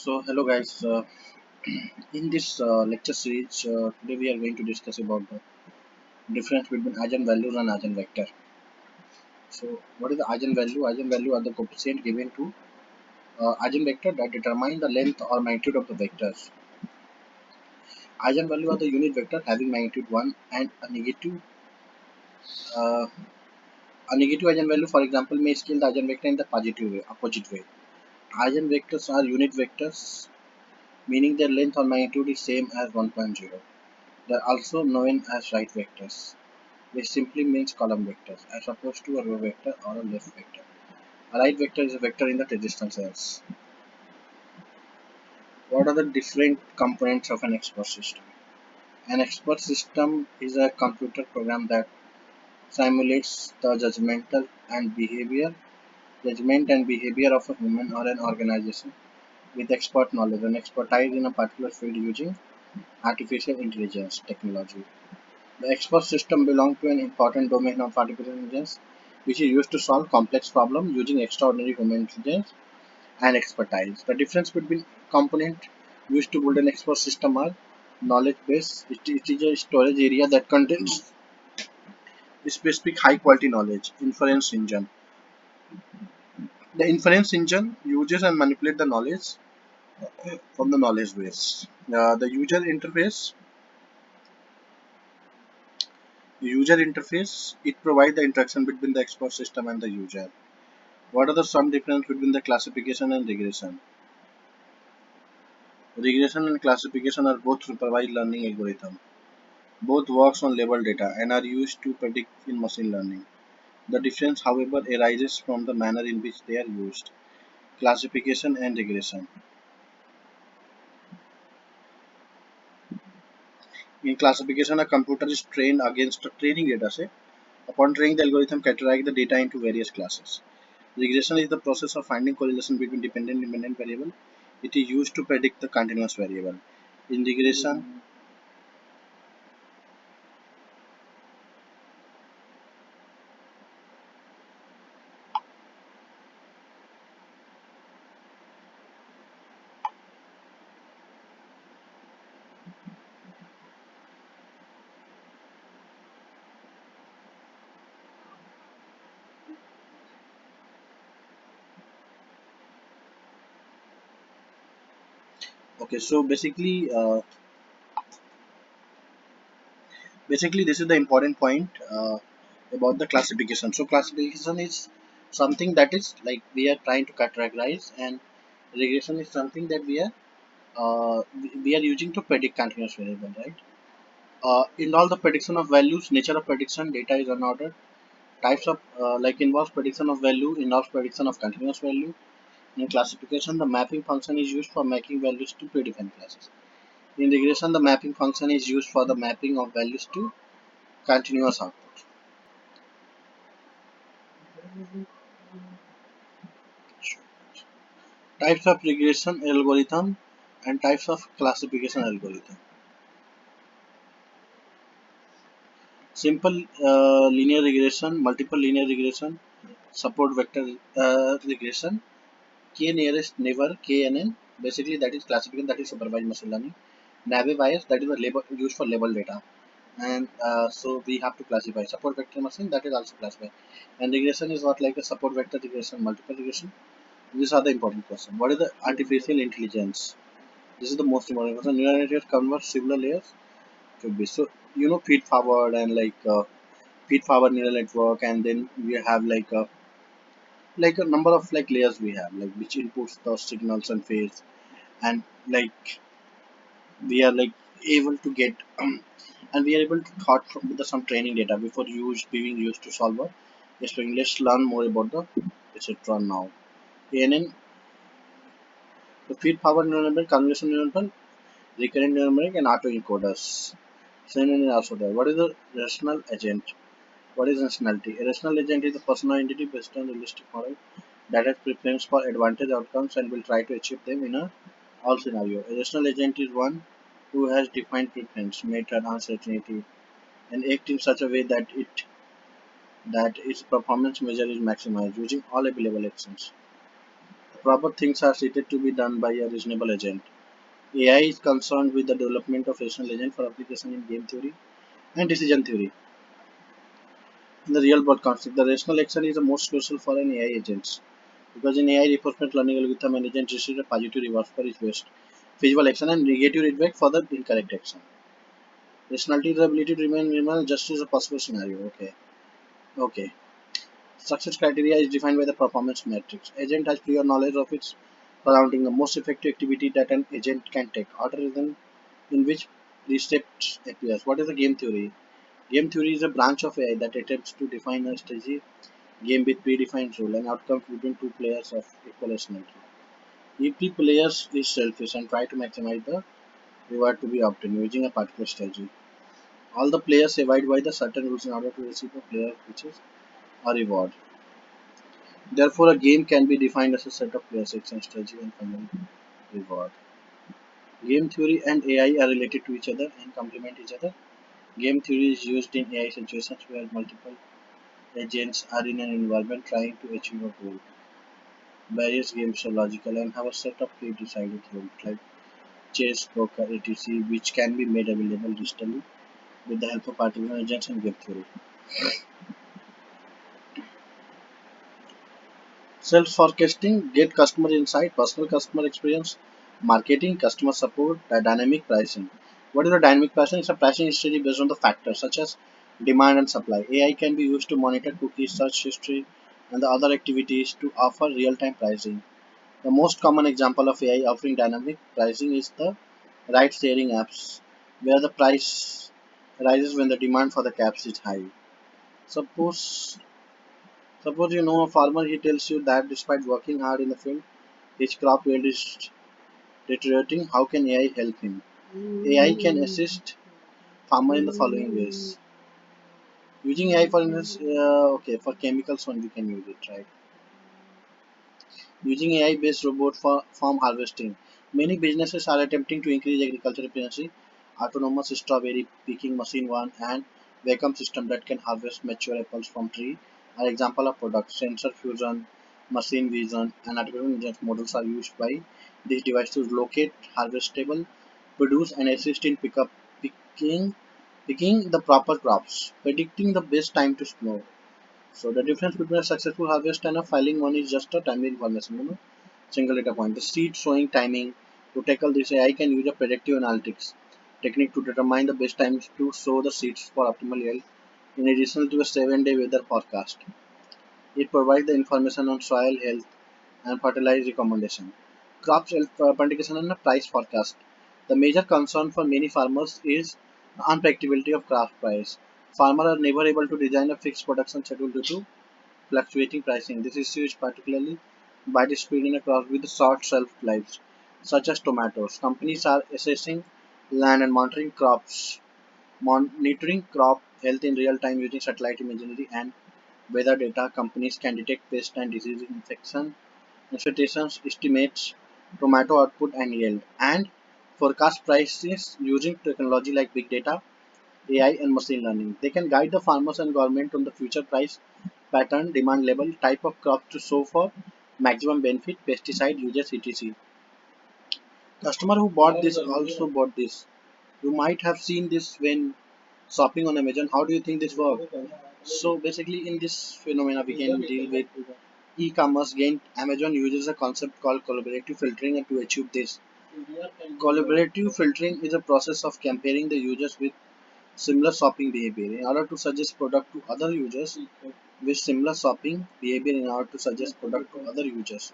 So hello guys, in this lecture series, today we are going to discuss about the difference between eigenvalues and eigenvector. So what is the eigenvalue? Eigenvalue are the coefficient given to eigenvector that determine the length or magnitude of the vectors. Eigenvalue are the unit vector having magnitude 1 and uh, a negative eigenvalue, for example, may scale the eigenvector in the positive way, opposite way. Eigenvectors are unit vectors, meaning their length or magnitude is same as 1.0. They are also known as right vectors, which simply means column vectors, as opposed to a row vector or a left vector. A right vector is a vector in the traditional sense. What are the different components of an expert system? An expert system is a computer program that simulates the judgment and behavior of a human or an organization with expert knowledge and expertise in a particular field using artificial intelligence technology. The expert system belongs to an important domain of artificial intelligence, which is used to solve complex problems using extraordinary human intelligence and expertise. The difference between components used to build an expert system are knowledge base. It is a storage area that contains specific high quality knowledge. Inference engine. The inference engine uses and manipulates the knowledge from the knowledge base. The user interface, it provides the interaction between the expert system and the user. What are the some difference between the classification and regression? Regression and classification are both supervised learning algorithms. Both works on labeled data and are used to predict in machine learning. The difference, however, arises from the manner in which they are used. Classification and regression. In classification, a computer is trained against a training data set. Upon training, the algorithm categorizes the data into various classes. Regression is the process of finding correlation between dependent variable. It is used to predict the continuous variable. In regression, okay, so basically this is the important point about the classification. So classification is something that is like we are trying to categorize, and regression is something that we are using to predict continuous variable, right? In all the prediction of values, nature of prediction, data is unordered. Types of like involves prediction of value, involves prediction of continuous value. In classification, the mapping function is used for mapping values to predefined classes. In regression, the mapping function is used for the mapping of values to continuous output. Types of regression algorithm and types of classification algorithm. Simple linear regression, multiple linear regression, support vector regression, k nearest neighbor KNN. Basically, that is classification, that is supervised machine learning. Naive bias, that is a label used for label data, and so we have to classify support vector machine, that is also classified. And regression is what like a support vector regression, multiple regression. These are the important questions. What is the artificial intelligence? This is the most important question. Neural networks convert similar layers to be so, feed forward and feed forward neural network, and then we have like a number of like layers we have, like which inputs the signals and phase, and like we are like able to get and we are able to thought from with the some training data before being used to solve a explain. Let's learn more about the etc now. ANN, the feed forward neural network, convolution neural network, recurrent neural network, and autoencoders. CNN is also there. What is the rational agent? What is rationality? A rational agent is a personal entity based on realistic model that has preference for advantage outcomes and will try to achieve them in all scenarios. A rational agent is one who has defined preference, method, uncertainty, and act in such a way that its performance measure is maximized using all available actions. Proper things are stated to be done by a reasonable agent. AI is concerned with the development of rational agent for application in game theory and decision theory. In the real world context, the rational action is the most crucial for an AI agent. Because in AI reinforcement learning algorithm, an agent receives a positive reward for its best feasible action and negative feedback for the incorrect action. Rationality is the ability to remain just as a possible scenario. Okay. Okay. Success criteria is defined by the performance matrix. Agent has clear knowledge of its surrounding. The most effective activity that an agent can take. Order is in which precept appears. What is the game theory? Game theory is a branch of AI that attempts to define a strategy game with predefined rule and outcomes between two players of equal asymmetry. Every player is selfish and try to maximize the reward to be obtained using a particular strategy. All the players abide by the certain rules in order to receive a player which is a reward. Therefore, a game can be defined as a set of players' action, strategy, and final reward. Game theory and AI are related to each other and complement each other. Game theory is used in AI situations where multiple agents are in an environment trying to achieve a goal. Various games are logical and have a set of pre-decided rules like chess, poker, etc., which can be made available digitally with the help of artificial intelligence and game theory. Self-forecasting, get customer insight, personal customer experience, marketing, customer support, dynamic pricing. What is a dynamic pricing? It's a pricing strategy based on the factors such as demand and supply. AI can be used to monitor cookies, search history, and the other activities to offer real-time pricing. The most common example of AI offering dynamic pricing is the ride-sharing apps, where the price rises when the demand for the cabs is high. Suppose suppose you know a farmer, he tells you that despite working hard in the field, his crop yield is deteriorating. How can AI help him? AI can assist farmer in the following ways. Using AI for instance, okay, for chemicals one we can use it, right? Using AI-based robot for farm harvesting. Many businesses are attempting to increase agricultural efficiency. Autonomous strawberry picking machine one and vacuum system that can harvest mature apples from tree are example of products. Sensor fusion, machine vision, and artificial intelligence models are used by this device to locate harvestable produce and assist in picking picking the proper crops, predicting the best time to snow. So the difference between a successful harvest and a filing one is just a timely information, single data point. The seed sowing timing. To tackle this, AI can use a predictive analytics technique to determine the best times to sow the seeds for optimal yield. In addition to a 7-day weather forecast, it provides the information on soil health and fertilizer recommendation. Crops health prediction and a price forecast. The major concern for many farmers is the unpredictability of crop price. Farmers are never able to design a fixed production schedule due to fluctuating pricing. This issue is particularly widespread in a crop with short shelf lives, such as tomatoes. Companies are assessing land and monitoring crop health in real time using satellite imagery and weather data. Companies can detect pest and disease infestations, estimates tomato output and yield, and forecast prices using technology like big data, AI, and machine learning. They can guide the farmers and government on the future price pattern, demand level, type of crop to sow for maximum benefit, pesticide usage, etc. Customer who bought this also bought this. You might have seen this when shopping on Amazon. How do you think this works? So basically, in this phenomena, we can deal with e-commerce. Again, Amazon uses a concept called collaborative filtering, and to achieve this, collaborative filtering is a process of comparing the users with similar shopping behavior in order to suggest product to other users with similar shopping behavior in order to suggest product to other users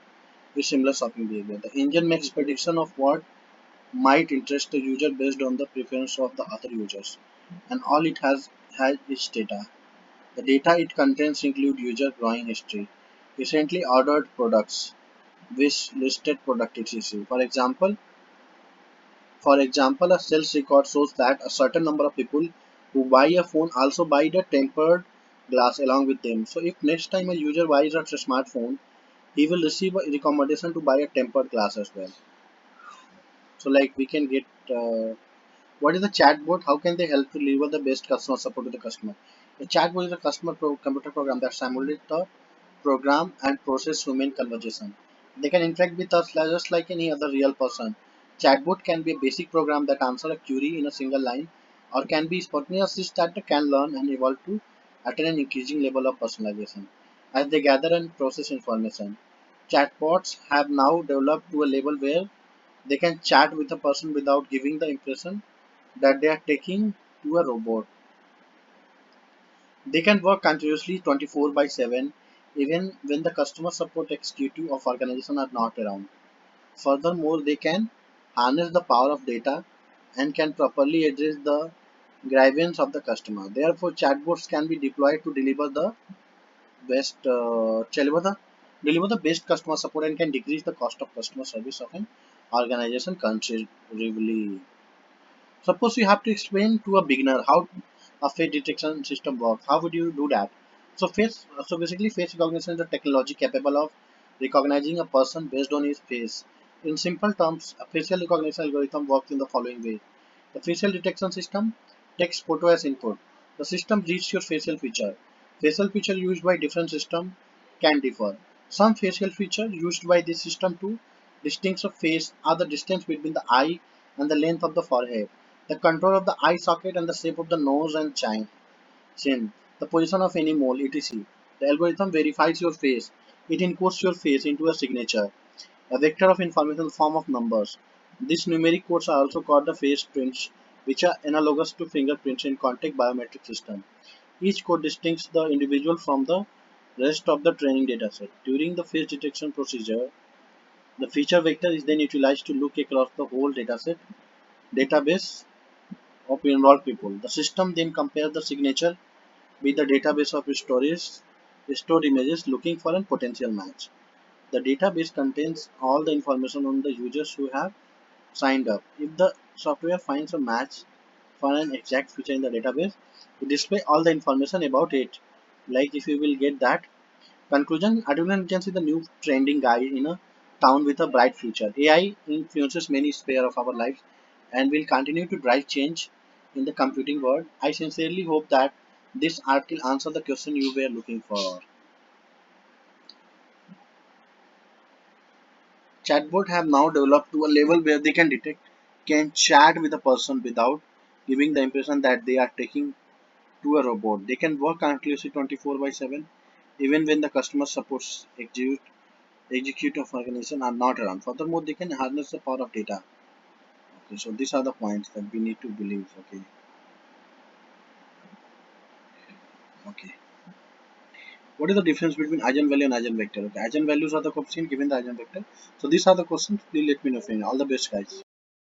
with similar shopping behavior. The engine makes prediction of what might interest the user based on the preference of the other users, and all it has is data. The data it contains include user browsing history, recently ordered products, wish listed product etc. For example, a sales record shows that a certain number of people who buy a phone also buy the tempered glass along with them. So if next time a user buys a smartphone, he will receive a recommendation to buy a tempered glass as well. So like we can get what is the chatbot? How can they help to deliver the best customer support to the customer? A chatbot is a computer program that simulates the program and process human conversation. They can interact with us just like any other real person. Chatbot can be a basic program that answers a query in a single line, or can be spontaneous that can learn and evolve to attain an increasing level of personalization as they gather and process information. Chatbots have now developed to a level where they can chat with a person without giving the impression that they are taking to a robot. They can work continuously 24 by 7 even when the customer support executive of organization are not around. Furthermore, they can harness the power of data and can properly address the grievance of the customer. Therefore, chatbots can be deployed to best deliver the best customer support and can decrease the cost of customer service of an organization considerably. Suppose you have to explain to a beginner how a face detection system works. How would you do that? So basically, face recognition is a technology capable of recognizing a person based on his face. In simple terms, a facial recognition algorithm works in the following way. The facial detection system takes photo as input. The system reads your facial feature. Facial feature used by different system can differ. Some facial feature used by this system to distinguish a face are the distance between the eye and the length of the forehead, the contour of the eye socket and the shape of the nose and chin, the position of any mole, etc. The algorithm verifies your face. It encodes your face into a signature, a vector of information in the form of numbers. These numeric codes are also called the face prints, which are analogous to fingerprints in contact biometric system. Each code distinguishes the individual from the rest of the training dataset. During the face detection procedure, the feature vector is then utilized to look across the whole database of involved people. The system then compares the signature with the database of stored images looking for a potential match. The database contains all the information on the users who have signed up. If the software finds a match for an exact feature in the database, it display all the information about it. Like if you will get that. Conclusion: artificial intelligence is the new trending guy in a town with a bright future. AI influences many spheres of our lives and will continue to drive change in the computing world. I sincerely hope that this article answered the question you were looking for. Chatbots have now developed to a level where they can chat with a person without giving the impression that they are taking to a robot. They can work continuously 24 by 7 even when the customer supports executive organization are not around. Furthermore, they can harness the power of data. Okay, so these are the points that we need to believe. Okay, okay. What is the difference between eigenvalue and eigenvector? Okay, eigenvalues are the coefficient given the eigenvector. So these are the questions. Please let me know. Friend. All the best, guys.